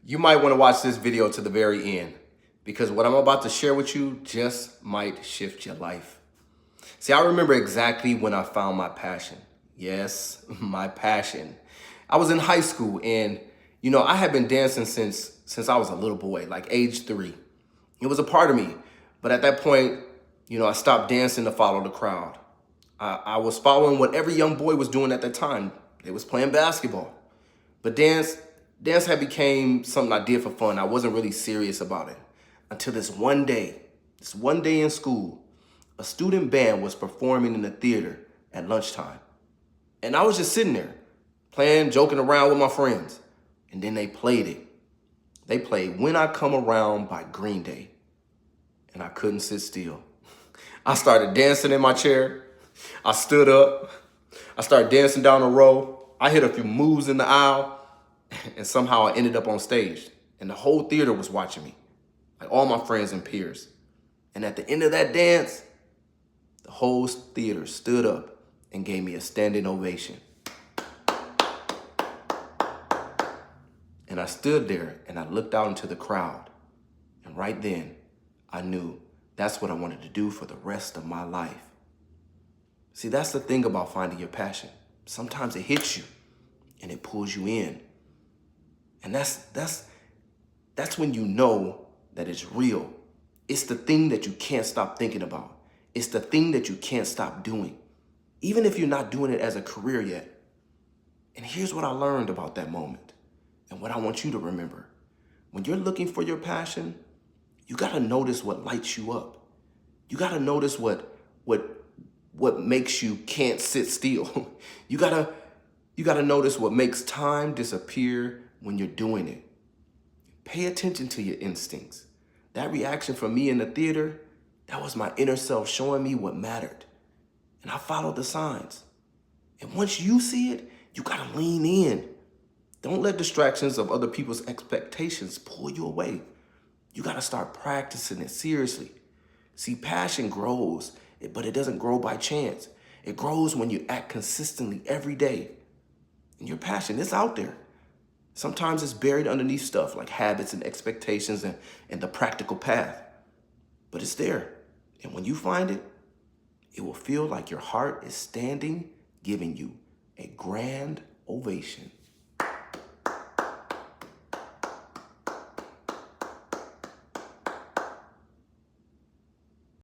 You might want to watch this video to the very end because what I'm about to share with you just might shift your life. See, I remember exactly when I found my passion. Yes, my passion. I was in high school and, I had been dancing since I was a little boy, like age 3. It was a part of me. But at that point, I stopped dancing to follow the crowd. I was following what every young boy was doing at that time. They was playing basketball. But dance had became something I did for fun. I wasn't really serious about it until this one day in school, a student band was performing in the theater at lunchtime. And I was just sitting there playing, joking around with my friends. And then they played it. They played When I Come Around by Green Day. And I couldn't sit still. I started dancing in my chair. I stood up. I started dancing down the row. I hit a few moves in the aisle. And somehow I ended up on stage. And the whole theater was watching me. Like all my friends and peers. And at the end of that dance, the whole theater stood up and gave me a standing ovation. And I stood there and I looked out into the crowd. And right then, I knew that's what I wanted to do for the rest of my life. See, that's the thing about finding your passion. Sometimes it hits you and it pulls you in. And that's when you know that it's real. It's the thing that you can't stop thinking about. It's the thing that you can't stop doing, even if you're not doing it as a career yet. And here's what I learned about that moment and what I want you to remember. When you're looking for your passion, you gotta notice what lights you up. You gotta notice what makes you can't sit still. You gotta notice what makes time disappear when you're doing it. Pay attention to your instincts. That reaction from me in the theater, that was my inner self showing me what mattered. And I followed the signs. And once you see it, you gotta lean in. Don't let distractions of other people's expectations pull you away. You gotta start practicing it seriously. See, passion grows, but it doesn't grow by chance. It grows when you act consistently every day. And your passion is out there. Sometimes it's buried underneath stuff like habits and expectations and the practical path. But it's there. And when you find it, it will feel like your heart is standing, giving you a grand ovation.